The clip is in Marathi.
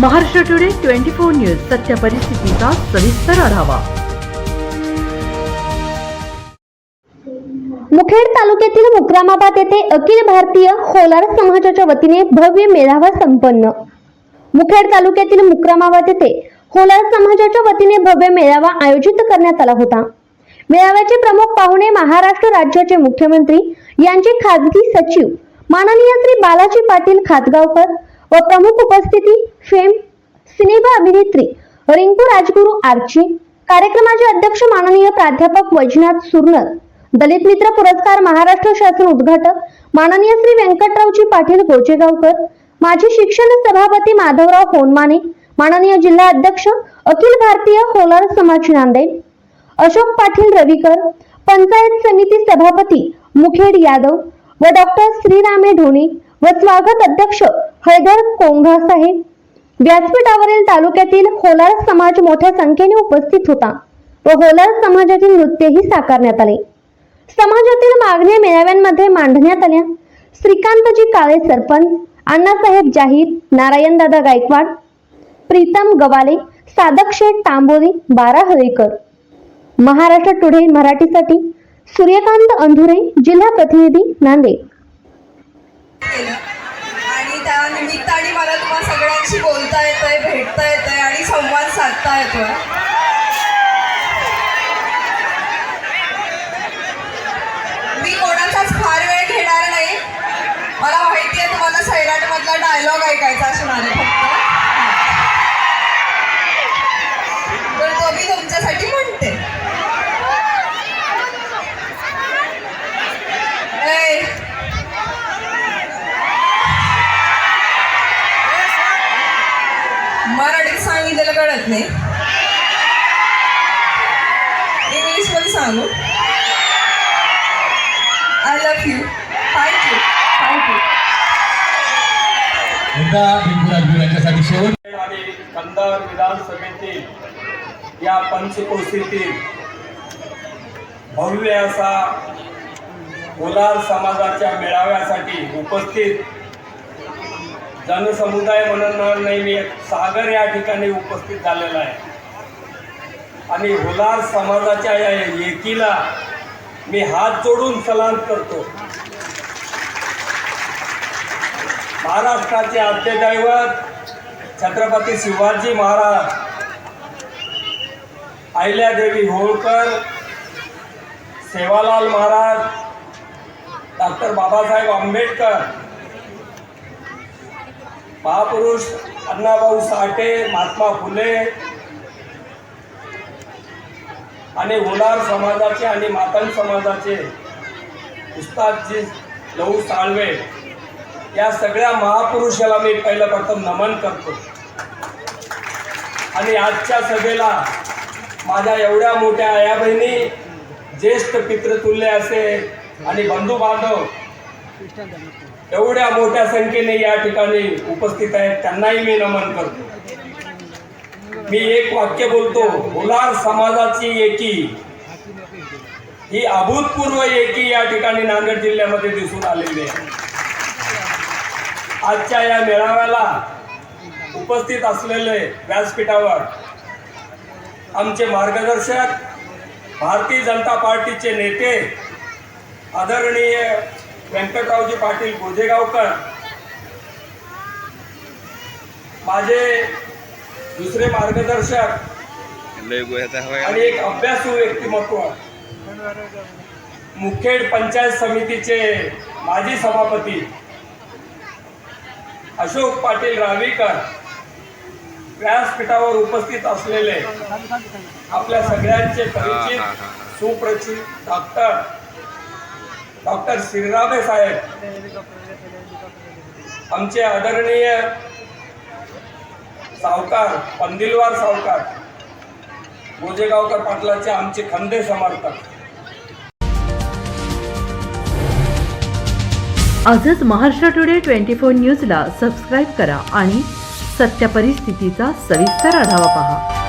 महाराष्ट्र टुडे 24 न्यूज सत्य परिस्थितीचा सविस्तर आढावा। मुखेड तालुक्यातील मुक्रामाबाद येथे अखिल भारतीय होलार समाजाच्या वतीने भव्य मेळावा संपन्न। मुखेड तालुक्यातील मुक्रामाबाद येथे होलार समाजाच्या वतीने भव्य मेळावा आयोजित करण्यात आला होता। मेळाव्याचे प्रमुख पाहुणे महाराष्ट्र राज्याचे मुख्यमंत्री यांचे खासगी सचिव माननीय श्री बालाजी पाटील खातगावकर व प्रमुख उपस्थिती फेम सिनेमा अभिनेत्री रिंकू राजगुरू आर्ची, कार्यक्रमाचे अध्यक्ष माननीय प्राध्यापक वैजनाथ सुरनर, दलित मित्र पुरस्कार महाराष्ट्र शासन उद्घाटक माननीय श्री व्यंकटरावजी पाटील गोजेगावकर, माजी शिक्षण सभापती माधवराव होनमाने, माननीय जिल्हा अध्यक्ष अखिल भारतीय होलार समाज नांदेड अशोक पाटील रविकर, पंचायत समिती सभापती मुखेड यादव व डॉक्टर श्रीरामे ढोणे व स्वागत अध्यक्ष हैदर कोंघा साहेब। व्यासपीठावरील तालुक्यातील होलार समाज मोठ्या संख्येने उपस्थित होता व होलार समाजातील नृत्यही साकारण्यात आले। समाजातील मागण्या मेळाव्यांमध्ये मांडण्यात आल्या। श्रीकांतजी काळे सरपंच, अण्णासाहेब जाहीर, नारायणदादा गायकवाड, प्रीतम गवाले, सादक शेठ तांबोली, बारा हळेकर। महाराष्ट्र टुडे मराठीसाठी सूर्यकांत अंधुरे, जिल्हा प्रतिनिधी नांदेड। आणि त्या निमित्ताने मला तुम्हा सगळ्यांशी बोलता येतंय, भेटता येतंय आणि संवाद साधता येतोय। मी कोणाचाच फार वेळ घेणार नाही। मला माहिती आहे तुम्हाला सैराट मधला डायलॉग ऐकायचा असणार आहे फक्त, तर तो मी तुमच्यासाठी म्हणते। मराठीत सांगितलेलं कळत नाही, इंग्लिश मध्ये सांगू। I love you, thank you, thank you. यांच्यासाठी शेवट आणि कंधार विधानसभेतील या पंचकोशीतील भव्य असा होलार समाजाच्या मेळाव्यासाठी उपस्थित जनसमुदाय म्हणून नाही, मी सागर या ठिकाणी उपस्थित झालेला आहे आणि होलार समाजाच्या या एकीला मी हात जोडून सलाम करतो। महाराष्ट्राचे आद्यदैवत छत्रपती शिवाजी महाराज, अहिल्यादेवी होळकर, सेवालाल महाराज, डॉक्टर बाबासाहेब आंबेडकर, महापुरुष अण्णाभाऊ साठे, महात्मा फुले आणि होलार समाजाचे आणि मातंग समाजाचे उस्तादजी लहू साळवे या सगळ्या महापुरुषाला मी पहिलं प्रथम नमन करतो। आणि आजच्या सभेला माझ्या एवढ्या मोठ्या आया बहिणी, ज्येष्ठ पितृतुल्य असे आणि बंधू बांधव एवढ्या मोठ्या संख्येने या ठिकाणी उपस्थित आहेत, त्यांनाही मी नमन करतो। मी एक वाक्य बोलतो, होलार समाजाची एकी ही अभूतपूर्व एकी या ठिकाणी नांदेड जिल्ह्यामध्ये दिसून आलेली आहे। आजच्या या मेळाव्याला उपस्थित असलेले व्यासपीठावर आमचे मार्गदर्शक, भारतीय जनता पार्टीचे नेते आदरणीय व्यंकटरावजी पाटील गोजेगावकर, माझे दुसरे मार्गदर्शक आणि एक अभ्यासू व्यक्तिमत्व, मुखेड पंचायत समितीचे माजी सभापती अशोक पाटील रावीकर, व्यासपीठावर उपस्थित असलेले आपल्या सगळ्यांचे परिचित सुप्रसिद्ध डॉक्टर श्रीरामे साहेब, आमचे आदरणीय सावकार पंदिलवार सावकार गोजेगावकर पाटलाचे आमचे खंदे समर्थक। आजच महाराष्ट्र टुडे 24 न्यूजला सबस्क्राईब करा आणि सत्य परिस्थितीचा सविस्तर आढावा पहा।